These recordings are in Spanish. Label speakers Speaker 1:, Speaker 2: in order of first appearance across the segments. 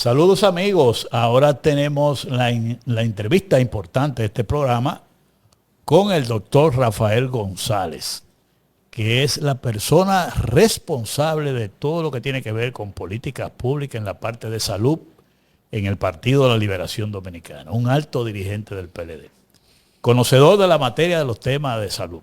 Speaker 1: Saludos amigos, ahora tenemos la entrevista importante de este programa con el doctor Rafael González, que es la persona responsable de todo lo que tiene que ver con políticas públicas en la parte de salud en el Partido de la Liberación Dominicana, un alto dirigente del PLD, conocedor de la materia de los temas de salud.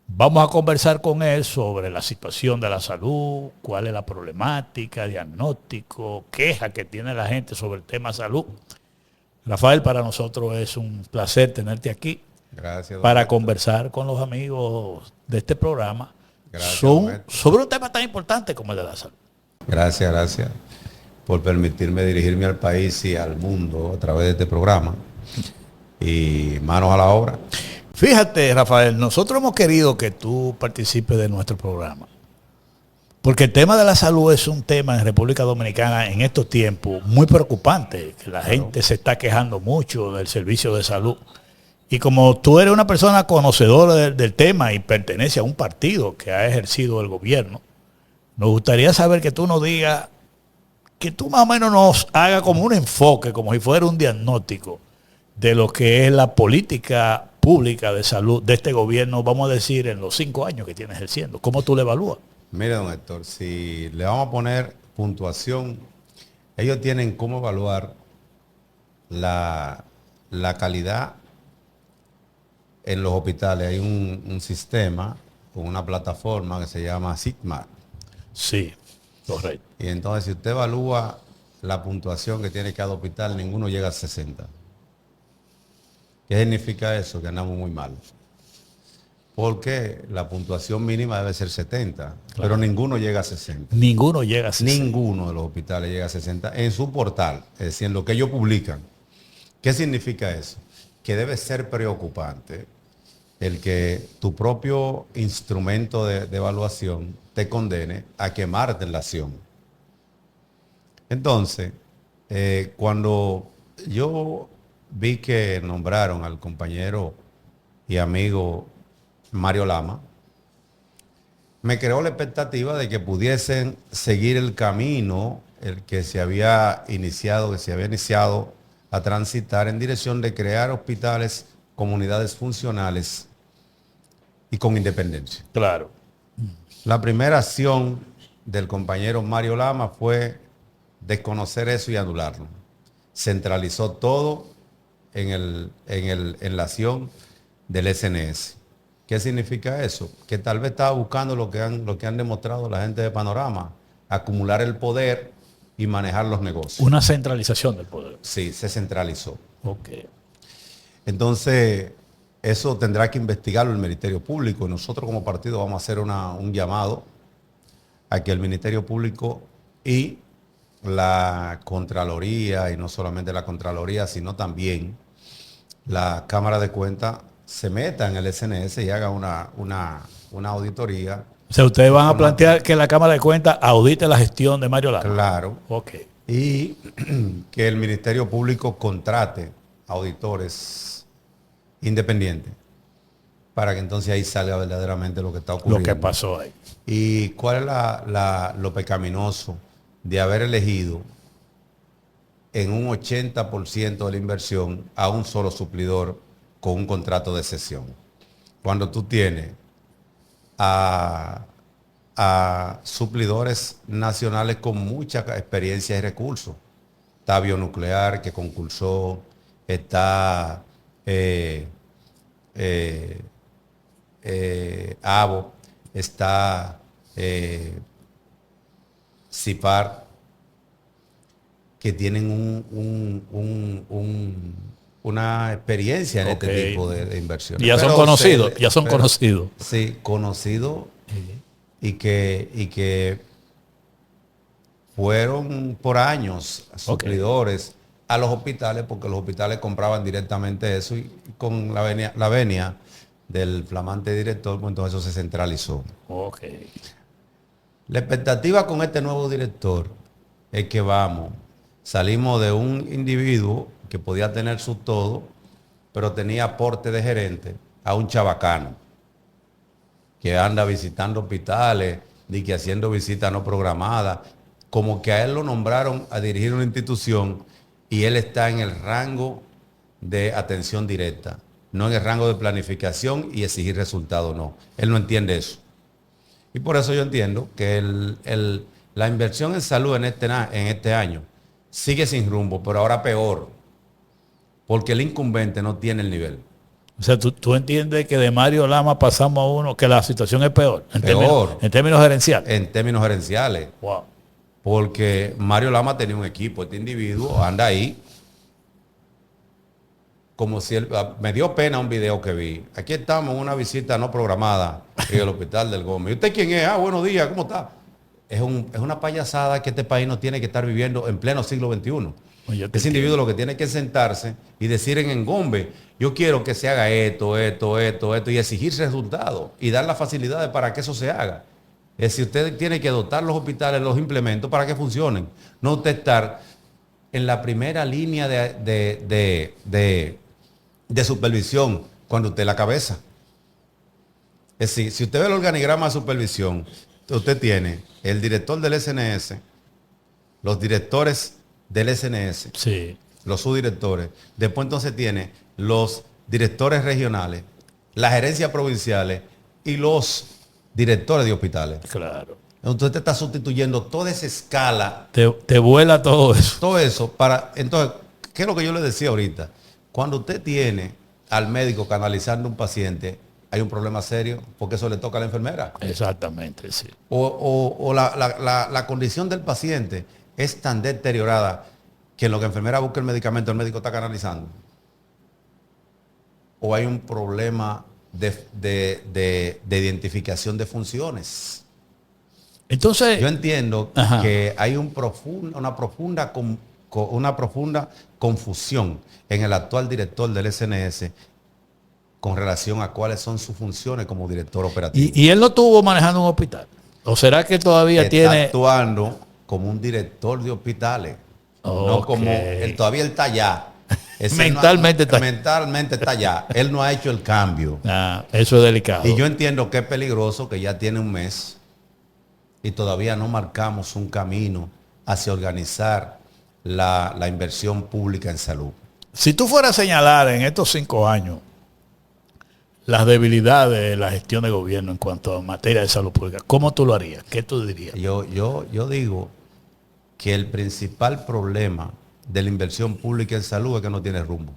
Speaker 1: Vamos a conversar con él sobre la situación de la salud, cuál es la problemática, diagnóstico, queja que tiene la gente sobre el tema salud. Rafael, para nosotros es un placer tenerte aquí.
Speaker 2: Gracias,
Speaker 1: para
Speaker 2: doctor.
Speaker 1: conversar con los amigos de este programa
Speaker 2: Gracias,
Speaker 1: sobre un tema tan importante como el de la salud.
Speaker 2: Gracias por permitirme dirigirme al país y al mundo a través de este programa. Y manos a la obra.
Speaker 1: Fíjate, Rafael, nosotros hemos querido que tú participes de nuestro programa, porque el tema de la salud es un tema en República Dominicana en estos tiempos muy preocupante, que la gente se está quejando mucho del servicio de salud. Y como tú eres una persona conocedora del tema y pertenece a un partido que ha ejercido el gobierno, nos gustaría saber que tú nos digas, que tú más o menos nos hagas como un enfoque, como si fuera un diagnóstico de lo que es la política pública de salud de este gobierno, vamos a decir, en los 5 años que tiene ejerciendo. ¿Cómo tú le evalúas?
Speaker 2: Mire, don Héctor, si le vamos a poner puntuación, ellos tienen cómo evaluar la calidad en los hospitales. Hay un sistema con una plataforma que se llama Sigma.
Speaker 1: Sí, correcto.
Speaker 2: Y entonces, si usted evalúa la puntuación que tiene cada hospital, ninguno llega a 60. ¿Qué significa eso? Que andamos muy mal. Porque la puntuación mínima debe ser 70, claro, pero ninguno llega a 60.
Speaker 1: Ninguno llega a 60.
Speaker 2: Ninguno de los hospitales llega a 60 en su portal, es decir, en lo que ellos publican. ¿Qué significa eso? Que debe ser preocupante el que tu propio instrumento de evaluación te condene a quemarte en la acción. Entonces, cuando yo vi que nombraron al compañero y amigo Mario Lama, me creó la expectativa de que pudiesen seguir el camino el que se había iniciado a transitar en dirección de crear hospitales, comunidades funcionales y con independencia.
Speaker 1: Claro.
Speaker 2: La primera acción del compañero Mario Lama fue desconocer eso y anularlo. Centralizó todo en la acción del SNS. ¿Qué significa eso? Que tal vez estaba buscando lo que han demostrado la gente de Panorama, acumular el poder y manejar los negocios.
Speaker 1: Una centralización del poder.
Speaker 2: Sí, se centralizó.
Speaker 1: Ok.
Speaker 2: Entonces, eso tendrá que investigarlo el Ministerio Público y nosotros como partido vamos a hacer un llamado a que el Ministerio Público y la Contraloría, y no solamente la Contraloría, sino también la Cámara de Cuentas, se meta en el SNS y haga una auditoría.
Speaker 1: O sea, ustedes van a plantear que la Cámara de Cuentas audite la gestión de Mario Lama.
Speaker 2: Claro.
Speaker 1: Ok.
Speaker 2: Y que el Ministerio Público contrate auditores independientes para que entonces ahí salga verdaderamente lo que está ocurriendo.
Speaker 1: Lo que pasó ahí.
Speaker 2: Y cuál es lo pecaminoso de haber elegido en un 80% de la inversión a un solo suplidor con un contrato de cesión. Cuando tú tienes a suplidores nacionales con mucha experiencia y recursos. Está Bionuclear, que concursó, está ABO, está CIPAR, que tienen una experiencia en este tipo de inversiones.
Speaker 1: Ya son conocidos,
Speaker 2: Sí, conocidos y que fueron por años suplidores a los hospitales, porque los hospitales compraban directamente eso y con la venia del flamante director, pues entonces eso se centralizó.
Speaker 1: Okay.
Speaker 2: La expectativa con este nuevo director es que salimos de un individuo que podía tener su todo, pero tenía aporte de gerente, a un chabacano que anda visitando hospitales, y que haciendo visitas no programadas. como que a él lo nombraron a dirigir una institución y él está en el rango de atención directa, no en el rango de planificación y exigir resultados, no. Él no entiende eso. Y por eso yo entiendo que la inversión en salud en este año sigue sin rumbo, pero ahora peor, porque el incumbente no tiene el nivel.
Speaker 1: O sea, tú entiendes que de Mario Lama pasamos a uno que la situación es peor.
Speaker 2: Peor.
Speaker 1: En términos gerenciales.
Speaker 2: En términos gerenciales.
Speaker 1: Wow.
Speaker 2: Porque Mario Lama tenía un equipo, este individuo anda ahí como si él, me dio pena un video que vi. Aquí estamos en una visita no programada en el hospital del Gómez. ¿Y usted quién es? Ah, buenos días, ¿cómo está? Es una payasada que este país no tiene que estar viviendo en pleno siglo XXI. Ese individuo lo que tiene que sentarse y decir en Engombe, yo quiero que se haga esto, y exigir resultados y dar las facilidades para que eso se haga. Es decir, usted tiene que dotar los hospitales, los implementos para que funcionen. No usted estar en la primera línea de supervisión cuando usted es la cabeza. Es decir, si usted ve el organigrama de supervisión, usted tiene el director del SNS, los directores del SNS,
Speaker 1: sí,
Speaker 2: los subdirectores, después entonces tiene los directores regionales, las gerencias provinciales y los directores de hospitales.
Speaker 1: Claro.
Speaker 2: Entonces te está sustituyendo toda esa escala.
Speaker 1: Te vuela todo eso.
Speaker 2: Todo eso para. Entonces, ¿qué es lo que yo le decía ahorita? Cuando usted tiene al médico canalizando un paciente, hay un problema serio porque eso le toca a la enfermera.
Speaker 1: Exactamente, sí.
Speaker 2: O la condición del paciente es tan deteriorada que en lo que la enfermera busca el medicamento, el médico está canalizando. O hay un problema de identificación de funciones.
Speaker 1: Entonces,
Speaker 2: yo entiendo que hay una profunda confusión en el actual director del SNS con relación a cuáles son sus funciones como director operativo.
Speaker 1: ¿Y él no estuvo manejando un hospital? ¿O será que todavía
Speaker 2: está actuando como un director de hospitales?
Speaker 1: Okay.
Speaker 2: No como todavía él está allá.
Speaker 1: Mentalmente
Speaker 2: está allá. Él no ha hecho el cambio.
Speaker 1: Eso es delicado.
Speaker 2: Y yo entiendo que es peligroso que ya tiene un mes y todavía no marcamos un camino hacia organizar la inversión pública en salud.
Speaker 1: Si tú fueras a señalar en estos 5 años las debilidades de la gestión de gobierno en cuanto a materia de salud pública, ¿cómo tú lo harías? ¿Qué tú dirías?
Speaker 2: Yo digo que el principal problema de la inversión pública en salud es que no tiene rumbo.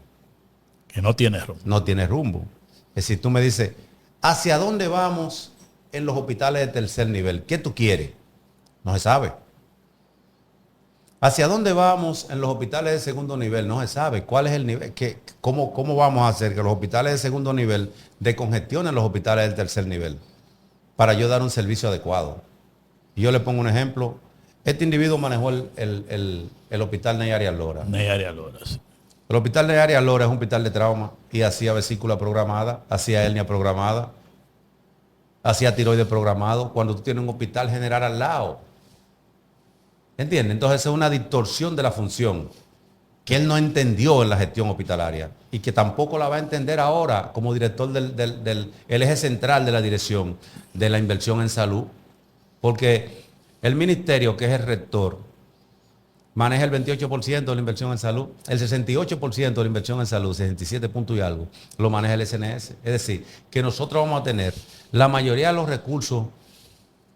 Speaker 1: Que no tiene rumbo.
Speaker 2: No tiene rumbo. Es decir, tú me dices, ¿hacia dónde vamos en los hospitales de tercer nivel? ¿Qué tú quieres? No se sabe. ¿Hacia dónde vamos en los hospitales de segundo nivel? No se sabe. ¿Cuál es el nivel? ¿Cómo vamos a hacer que los hospitales de segundo nivel decongestionen los hospitales del tercer nivel para yo dar un servicio adecuado? Y yo le pongo un ejemplo. Este individuo manejó el hospital Ney Arias Lora.
Speaker 1: Ney Arias Lora, sí.
Speaker 2: El hospital Ney Arias Lora es un hospital de trauma y hacía vesícula programada, hacía hernia programada, hacía tiroides programado, cuando tú tienes un hospital general al lado. ¿Entiendes? Entonces es una distorsión de la función que él no entendió en la gestión hospitalaria y que tampoco la va a entender ahora como director del eje central de la dirección de la inversión en salud, porque el ministerio, que es el rector, maneja el 28% de la inversión en salud, el 68% de la inversión en salud, 67 puntos y algo, lo maneja el SNS. Es decir, que nosotros vamos a tener la mayoría de los recursos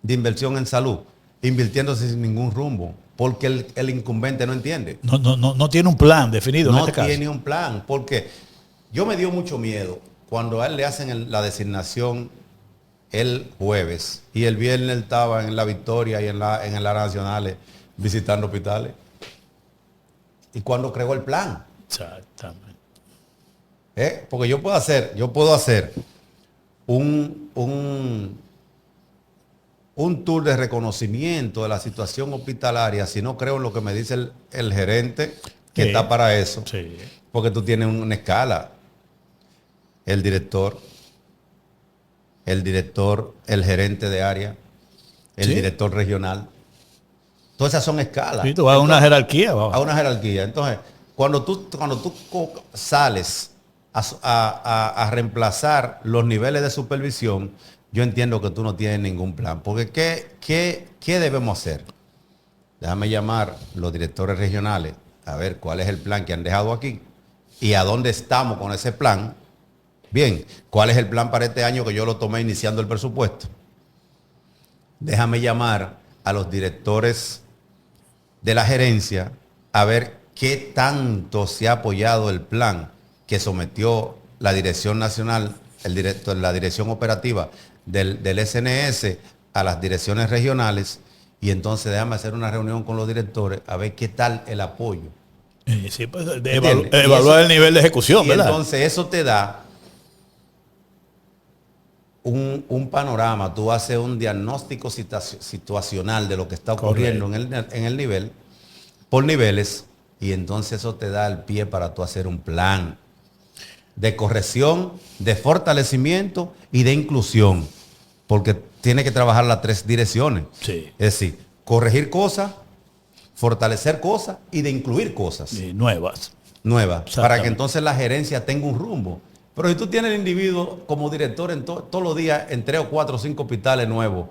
Speaker 2: de inversión en salud invirtiéndose sin ningún rumbo, porque el incumbente no entiende.
Speaker 1: No tiene un plan definido en este caso.
Speaker 2: No tiene un plan, porque yo me dio mucho miedo cuando a él le hacen la designación el jueves y el viernes él estaba en La Victoria y en las nacionales visitando hospitales. Y cuando creó el plan.
Speaker 1: Exactamente.
Speaker 2: Porque yo puedo hacer un tour de reconocimiento de la situación hospitalaria si no creo en lo que me dice el gerente que está para eso.
Speaker 1: Sí.
Speaker 2: Porque tú tienes una escala. El director, el gerente de área, el director regional. Todas esas son escalas.
Speaker 1: Sí, tú vas a una jerarquía.
Speaker 2: A una jerarquía. Entonces, cuando tú sales a reemplazar los niveles de supervisión, yo entiendo que tú no tienes ningún plan. Porque ¿qué debemos hacer? déjame llamar los directores regionales a ver cuál es el plan que han dejado aquí y a dónde estamos con ese plan. Bien, ¿cuál es el plan para este año que yo lo tomé iniciando el presupuesto? Déjame llamar a los directores de la gerencia a ver qué tanto se ha apoyado el plan que sometió la dirección nacional, la dirección operativa del SNS a las direcciones regionales, y entonces déjame hacer una reunión con los directores a ver qué tal el apoyo.
Speaker 1: Sí, pues, evaluar el nivel de ejecución,
Speaker 2: y
Speaker 1: ¿verdad?
Speaker 2: Entonces eso te da un panorama, tú haces un diagnóstico situacional de lo que está ocurriendo en el nivel, por niveles, y entonces eso te da el pie para tú hacer un plan de corrección, de fortalecimiento y de inclusión, porque tiene que trabajar las tres direcciones.
Speaker 1: Sí.
Speaker 2: Es decir, corregir cosas, fortalecer cosas y de incluir cosas.
Speaker 1: Sí, nuevas.
Speaker 2: Para que entonces la gerencia tenga un rumbo. Pero si tú tienes el individuo como director en todos los días en 3 o 4 o 5 hospitales nuevos,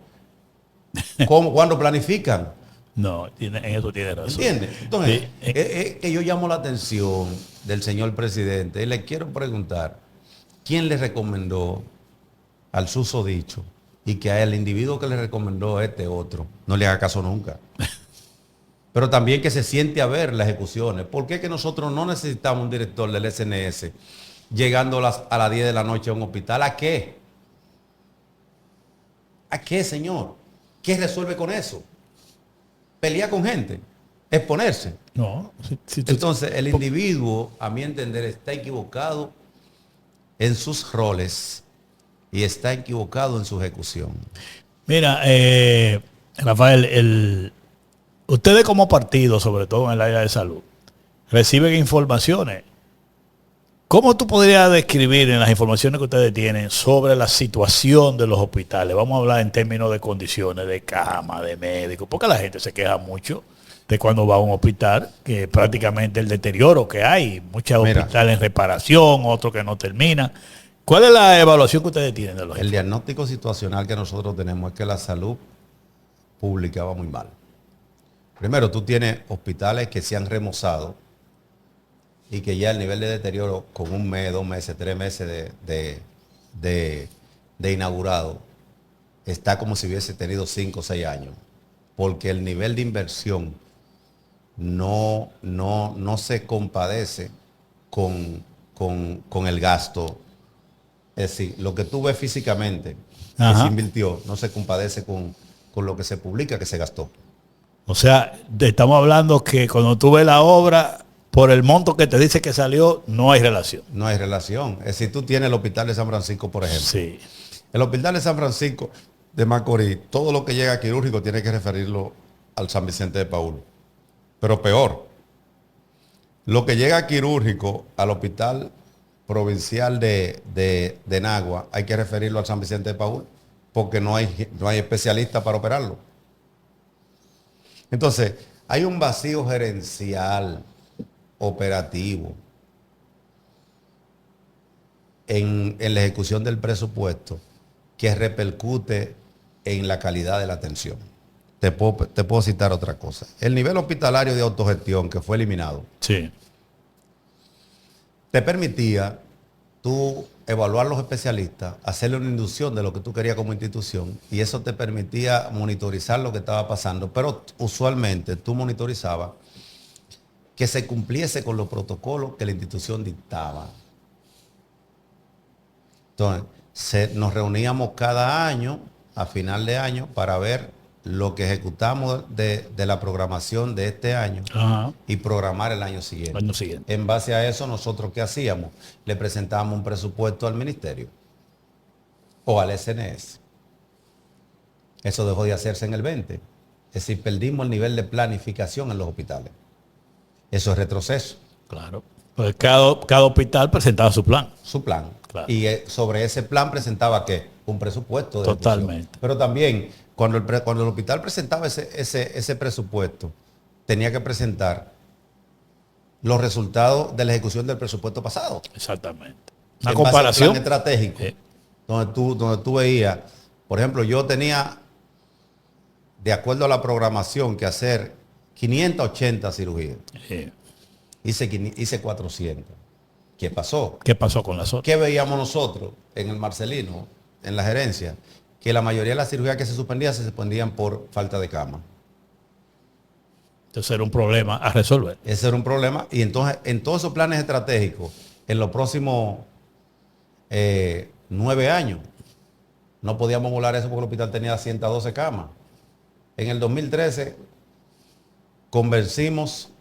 Speaker 2: ¿cuándo planifican?
Speaker 1: No, en eso tiene razón.
Speaker 2: ¿Entiendes? Entonces,
Speaker 1: Sí.
Speaker 2: es que yo llamo la atención del señor presidente y le quiero preguntar, ¿quién le recomendó al susodicho y que a el individuo que le recomendó a este otro no le haga caso nunca? Pero también que se siente a ver las ejecuciones. ¿Por qué que nosotros no necesitamos un director del SNS llegando a las 10 de la noche a un hospital? ¿A qué? ¿A qué, señor? ¿Qué resuelve con eso? ¿Pelear con gente? ¿Exponerse?
Speaker 1: No.
Speaker 2: Entonces, el individuo, a mi entender, está equivocado en sus roles y está equivocado en su ejecución.
Speaker 1: Mira, Rafael, ustedes como partido, sobre todo en el área de salud, reciben informaciones. ¿Cómo tú podrías describir en las informaciones que ustedes tienen sobre la situación de los hospitales? Vamos a hablar en términos de condiciones, de cama, de médicos, porque la gente se queja mucho de cuando va a un hospital, que prácticamente el deterioro que hay, muchos hospitales en reparación, otros que no terminan. ¿Cuál es la evaluación que ustedes tienen de los
Speaker 2: El diagnóstico situacional que nosotros tenemos es que la salud pública va muy mal. Primero, tú tienes hospitales que se han remozado y que ya el nivel de deterioro con 1 mes, 2 meses, 3 meses de inaugurado está como si hubiese tenido 5 o 6 años, porque el nivel de inversión no se compadece con el gasto. Es decir, lo que tú ves físicamente que se invirtió no se compadece con lo que se publica que se gastó.
Speaker 1: O sea, estamos hablando que cuando tú ves la obra, por el monto que te dice que salió, no hay relación.
Speaker 2: No hay relación. Es decir, tú tienes el Hospital de San Francisco, por ejemplo.
Speaker 1: Sí.
Speaker 2: El Hospital de San Francisco de Macorís, todo lo que llega a quirúrgico tiene que referirlo al San Vicente de Paúl. Pero peor, lo que llega a quirúrgico al Hospital Provincial de Nagua, hay que referirlo al San Vicente de Paúl, porque no hay especialistas para operarlo. Entonces, hay un vacío gerencial operativo en la ejecución del presupuesto que repercute en la calidad de la atención. Te puedo citar otra cosa. El nivel hospitalario de autogestión que fue eliminado,
Speaker 1: Sí.
Speaker 2: te permitía tú evaluar los especialistas, hacerle una inducción de lo que tú querías como institución, y eso te permitía monitorizar lo que estaba pasando, pero usualmente tú monitorizabas que se cumpliese con los protocolos que la institución dictaba. Entonces, nos reuníamos cada año, a final de año, para ver lo que ejecutamos de la programación de este año.
Speaker 1: Ajá.
Speaker 2: Y programar el año siguiente.
Speaker 1: Año siguiente.
Speaker 2: En base a eso, nosotros ¿qué hacíamos? Le presentábamos un presupuesto al ministerio o al SNS. Eso dejó de hacerse en el 20. Es decir, perdimos el nivel de planificación en los hospitales. Eso es retroceso.
Speaker 1: Claro. Pues cada hospital presentaba su plan.
Speaker 2: Su plan.
Speaker 1: Claro.
Speaker 2: Y sobre ese plan presentaba ¿qué? Un presupuesto de
Speaker 1: Totalmente.
Speaker 2: ejecución. Pero también, cuando el hospital presentaba ese presupuesto, tenía que presentar los resultados de la ejecución del presupuesto pasado.
Speaker 1: Exactamente. Una
Speaker 2: En
Speaker 1: comparación.
Speaker 2: base al plan estratégico, donde tú veías, por ejemplo, yo tenía, de acuerdo a la programación que hacer 580 cirugías.
Speaker 1: Sí.
Speaker 2: Hice 400. ¿Qué pasó?
Speaker 1: ¿Qué pasó con las otras?
Speaker 2: ¿Qué veíamos nosotros en el Marcelino, en la gerencia? Que la mayoría de las cirugías que se suspendían por falta de cama.
Speaker 1: Entonces era un problema a resolver.
Speaker 2: Ese era un problema. Y entonces, en todos esos planes estratégicos, en los próximos 9 años, no podíamos volar eso porque el hospital tenía 112 camas. En el 2013, convencimos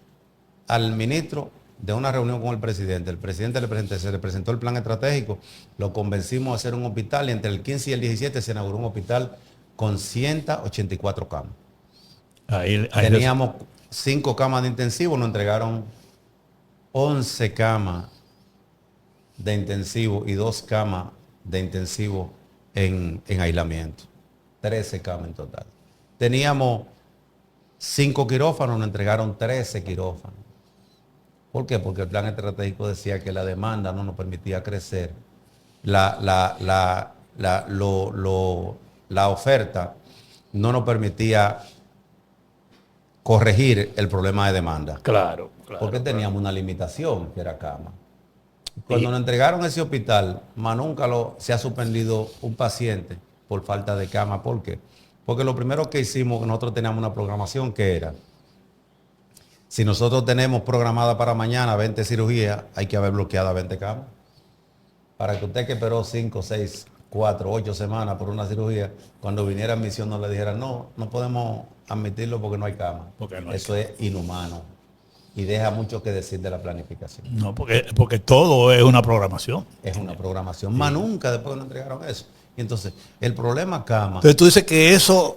Speaker 2: al ministro de una reunión con el presidente. El presidente se le presentó el plan estratégico, lo convencimos a hacer un hospital y entre el 15 y el 17 se inauguró un hospital con 184 camas.
Speaker 1: Ahí
Speaker 2: Teníamos 5 camas de intensivo, nos entregaron 11 camas de intensivo y 2 camas de intensivo en aislamiento. 13 camas en total. Teníamos 5 quirófanos, nos entregaron 13 quirófanos. ¿Por qué? Porque el plan estratégico decía que la demanda no nos permitía crecer. La oferta no nos permitía corregir el problema de demanda.
Speaker 1: Claro.
Speaker 2: Porque teníamos una limitación, que era cama. Cuando nos entregaron ese hospital, más nunca se ha suspendido un paciente por falta de cama. ¿Por qué? Porque lo primero que hicimos, nosotros teníamos una programación que era, si nosotros tenemos programada para mañana 20 cirugías, hay que haber bloqueado 20 camas. Para que usted que esperó 5, 6, 4, 8 semanas por una cirugía, cuando viniera a admisión no le dijeran, no podemos admitirlo porque no hay cama. Eso es inhumano y deja mucho que decir de la planificación.
Speaker 1: No, porque todo es una programación.
Speaker 2: Es una programación. Sí. Más nunca después nos entregaron eso. Y entonces, el problema cama...
Speaker 1: Entonces tú dices que eso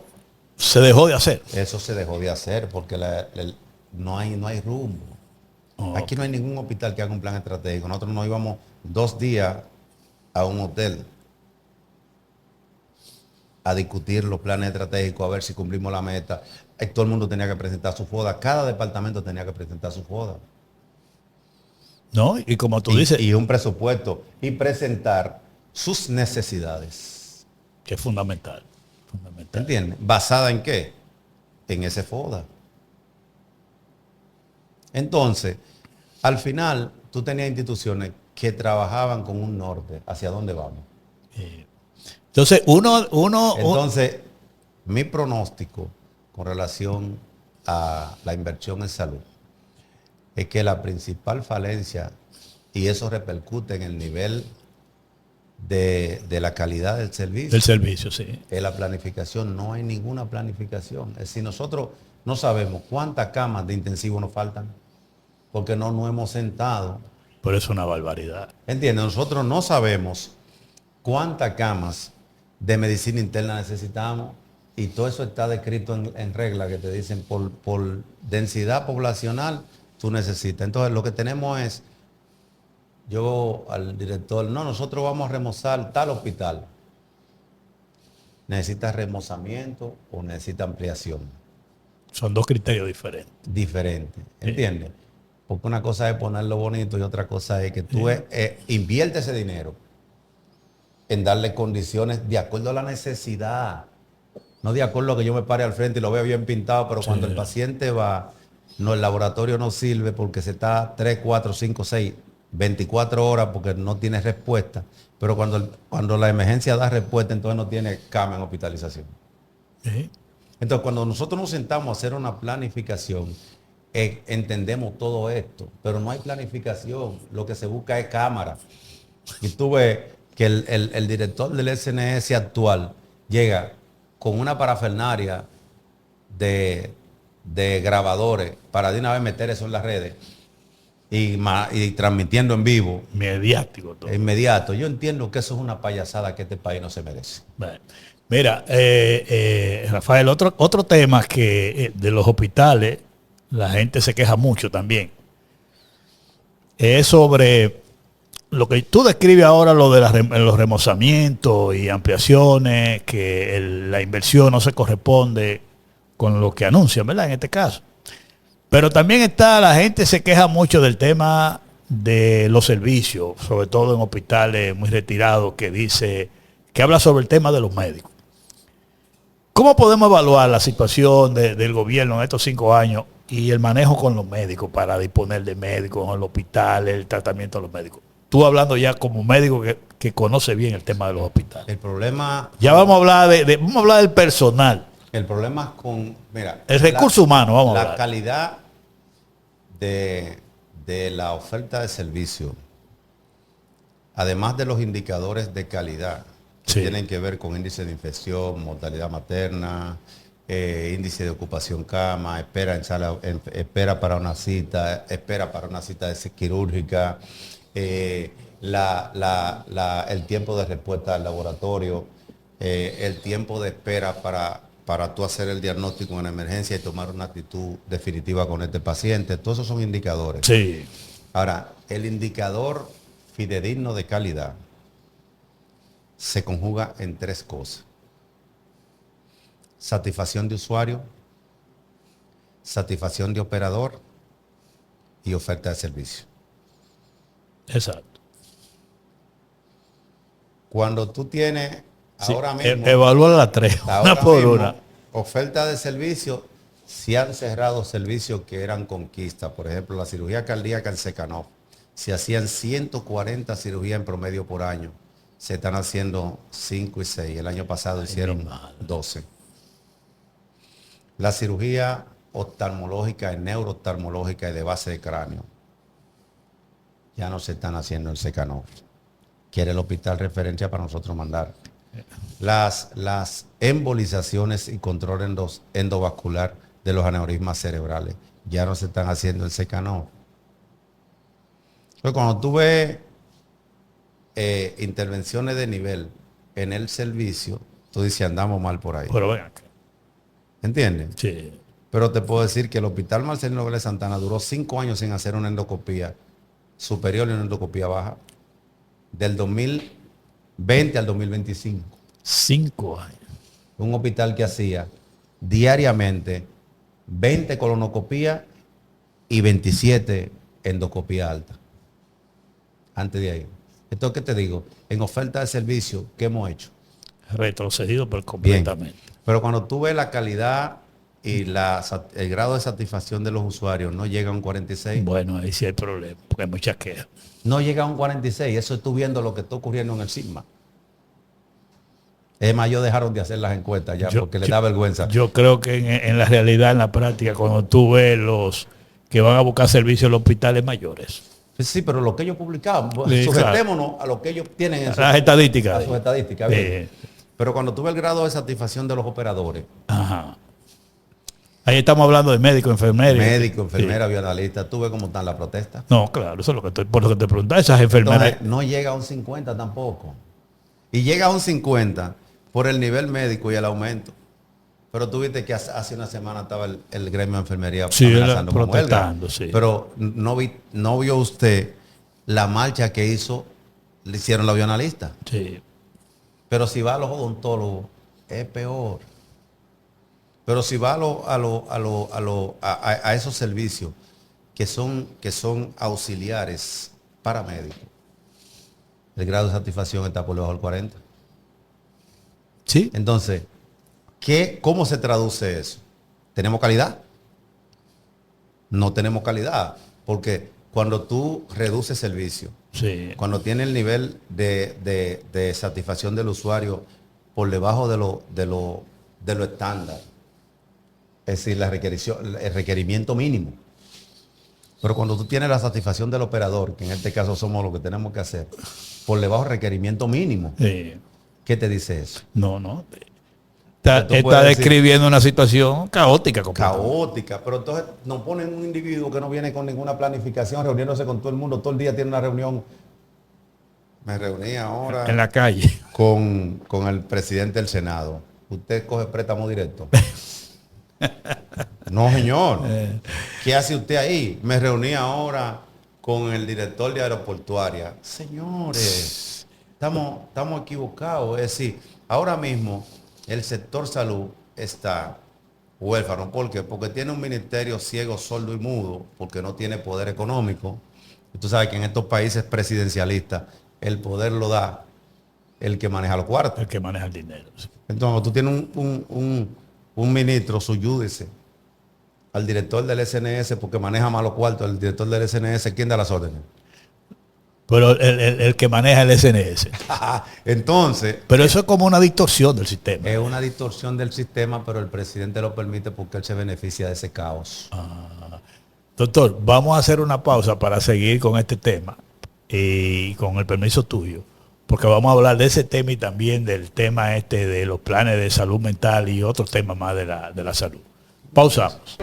Speaker 1: se dejó de hacer.
Speaker 2: Eso se dejó de hacer porque no hay rumbo. Aquí no hay ningún hospital que haga un plan estratégico. Nosotros nos íbamos 2 días a un hotel a discutir los planes estratégicos, a ver si cumplimos la meta. Todo el mundo tenía que presentar su FODA. Cada departamento tenía que presentar su FODA.
Speaker 1: No, y como tú dices...
Speaker 2: Y un presupuesto. Y presentar sus necesidades.
Speaker 1: Que es fundamental.
Speaker 2: ¿Entiendes? ¿Basada en qué? En ese FODA. Entonces, al final, tú tenías instituciones que trabajaban con un norte. ¿Hacia dónde vamos?
Speaker 1: Entonces,
Speaker 2: Entonces, mi pronóstico con relación a la inversión en salud es que la principal falencia, y eso repercute en el nivel de la calidad del servicio.
Speaker 1: Del servicio, sí.
Speaker 2: Es la planificación. No hay ninguna planificación. Es decir, nosotros no sabemos cuántas camas de intensivo nos faltan porque no nos hemos sentado.
Speaker 1: Pero es una barbaridad.
Speaker 2: ¿Entiendes? Nosotros no sabemos cuántas camas de medicina interna necesitamos y todo eso está descrito en regla que te dicen por densidad poblacional tú necesitas. Entonces lo que tenemos es, yo al director, nosotros vamos a remozar tal hospital. ¿Necesita remozamiento o necesita ampliación?
Speaker 1: Son 2 criterios diferentes.
Speaker 2: Diferentes, ¿entiendes? Porque una cosa es ponerlo bonito y otra cosa es que tú inviertes ese dinero en darle condiciones de acuerdo a la necesidad. No de acuerdo a que yo me pare al frente y lo vea bien pintado, pero cuando el paciente va, el laboratorio no sirve porque se está 3, 4, 5, 6, 24 horas porque no tiene respuesta. Pero cuando la emergencia da respuesta, entonces no tiene cama en hospitalización. Entonces, cuando nosotros nos sentamos a hacer una planificación, entendemos todo esto, pero no hay planificación. Lo que se busca es cámara. Y tú ves que el director del SNS actual llega con una parafernaria de grabadores para de una vez meter eso en las redes y transmitiendo en vivo.
Speaker 1: Mediático todo.
Speaker 2: Inmediato. Yo entiendo que eso es una payasada que este país no se merece.
Speaker 1: Bueno, mira, Rafael, otro tema que de los hospitales, la gente se queja mucho también, es sobre lo que tú describes ahora, lo de los remozamientos y ampliaciones, que la inversión no se corresponde con lo que anuncian, ¿verdad? En este caso. Pero también la gente se queja mucho del tema de los servicios, sobre todo en hospitales muy retirados, que habla sobre el tema de los médicos. ¿Cómo podemos evaluar la situación del gobierno en estos 5 años y el manejo con los médicos para disponer de médicos en el hospital, el tratamiento de los médicos. Tú hablando ya como médico que conoce bien el tema de los hospitales.
Speaker 2: El problema...
Speaker 1: Ya vamos a hablar vamos a hablar del personal.
Speaker 2: El problema con... Mira,
Speaker 1: el recurso humano, vamos a
Speaker 2: hablar. La
Speaker 1: hablar.
Speaker 2: calidad de la oferta de servicio, además de los indicadores de calidad, que tienen que ver con índice de infección, mortalidad materna, índice de ocupación cama, espera para una cita, espera para una cita quirúrgica, el tiempo de respuesta al laboratorio, el tiempo de espera para tú hacer el diagnóstico en emergencia y tomar una actitud definitiva con este paciente. Todos esos son indicadores.
Speaker 1: Sí.
Speaker 2: Ahora, el indicador fidedigno de calidad se conjuga en tres cosas: satisfacción de usuario, satisfacción de operador y oferta de servicio.
Speaker 1: Exacto.
Speaker 2: Cuando tú tienes ahora mismo...
Speaker 1: Evalúa las tres, una por
Speaker 2: mismo,
Speaker 1: una.
Speaker 2: Oferta de servicio, si han cerrado servicios que eran conquista. Por ejemplo, la cirugía cardíaca en Secanov. Se hacían 140 cirugías en promedio por año. Se están haciendo 5 y 6. El año pasado hicieron 12. La cirugía oftalmológica, neurooftalmológica y de base de cráneo ya no se están haciendo en Secanov. Quiere el hospital referencia para nosotros mandar. Las embolizaciones y control endovascular de los aneurismas cerebrales ya no se están haciendo en Secanov. Entonces, cuando tú ves intervenciones de nivel en el servicio, tú dices, andamos mal por ahí.
Speaker 1: Pero venga.
Speaker 2: ¿Entiendes?
Speaker 1: Sí.
Speaker 2: Pero te puedo decir que el Hospital Marcelino Vélez Santana duró 5 años sin hacer una endoscopía superior y una endoscopía baja. Del 2020 al 2025.
Speaker 1: 5 años.
Speaker 2: Un hospital que hacía diariamente 20 colonoscopías y 27 endoscopía alta. Antes de ahí. Esto que te digo, en oferta de servicio, ¿qué hemos hecho?
Speaker 1: Retrocedido pero completamente.
Speaker 2: Bien. Pero cuando tú ves la calidad y el grado de satisfacción de los usuarios, no llega a un 46.
Speaker 1: Bueno, ahí sí hay problema, porque hay muchas quejas.
Speaker 2: No llega a un 46. Eso estoy viendo lo que está ocurriendo en el SIGMA. Es más, ellos dejaron de hacer las encuestas ya porque les da vergüenza.
Speaker 1: Yo creo que en la realidad, en la práctica, cuando tú ves los que van a buscar servicios en los hospitales mayores.
Speaker 2: Sí, pero lo que ellos publicaban,
Speaker 1: Sí,
Speaker 2: sujetémonos
Speaker 1: claro,
Speaker 2: a lo que ellos tienen en
Speaker 1: las estadísticas.
Speaker 2: a sus estadísticas. Bien. Pero cuando tú ves el grado de satisfacción de los operadores.
Speaker 1: Ajá. Ahí estamos hablando de médico, enfermera.
Speaker 2: Médico, enfermera, bioanalista. ¿Tú ves cómo están las protestas?
Speaker 1: No, claro, eso es lo que estoy, por lo que te preguntaba, esas enfermeras.
Speaker 2: Entonces, no llega a un 50 tampoco. Y llega a un 50 por el nivel médico y el aumento. Pero tú viste que hace una semana estaba el gremio de enfermería
Speaker 1: amenazando protestando,
Speaker 2: con huelga. Pero no vio usted la marcha que le hicieron los bioanalistas.
Speaker 1: Sí.
Speaker 2: Pero si va a los odontólogos, es peor. Pero si va a esos servicios que son auxiliares para médicos, el grado de satisfacción está por debajo del 40.
Speaker 1: Sí.
Speaker 2: Entonces, ¿cómo se traduce eso? ¿Tenemos calidad? No tenemos calidad, porque cuando tú reduces servicio,
Speaker 1: sí,
Speaker 2: cuando tiene el nivel de satisfacción del usuario por debajo de lo estándar, es decir, el requerimiento mínimo. Pero cuando tú tienes la satisfacción del operador, que en este caso somos lo que tenemos que hacer, por debajo del requerimiento mínimo,
Speaker 1: sí.
Speaker 2: ¿Qué te dice eso?
Speaker 1: No. Está describiendo una situación caótica.
Speaker 2: Caótica, pero entonces nos ponen un individuo que no viene con ninguna planificación, reuniéndose con todo el mundo, todo el día tiene una reunión. Me reuní ahora
Speaker 1: en la calle
Speaker 2: con el presidente del Senado. ¿Usted coge préstamo directo? No, señor. ¿Qué hace usted ahí? Me reuní ahora con el director de aeroportuaria. Señores, estamos equivocados. Es decir, ahora mismo el sector salud está huérfano. ¿Por qué? Porque tiene un ministerio ciego, sordo y mudo, porque no tiene poder económico. Y tú sabes que en estos países presidencialistas el poder lo da el que maneja los cuartos.
Speaker 1: El que maneja el dinero. Sí.
Speaker 2: Entonces, tú tienes un ministro, su yúdice, al director del SNS porque maneja malos cuartos, el director del SNS, ¿quién da las órdenes?
Speaker 1: Pero el que maneja el SNS.
Speaker 2: Entonces,
Speaker 1: Pero eso es como una distorsión del sistema.
Speaker 2: es una distorsión del sistema, pero el presidente lo permite porque él se beneficia de ese caos.
Speaker 1: Doctor, vamos a hacer una pausa para seguir con este tema y con el permiso tuyo, porque vamos a hablar de ese tema y también del tema de los planes de salud mental y otros temas más de la salud. Pausamos.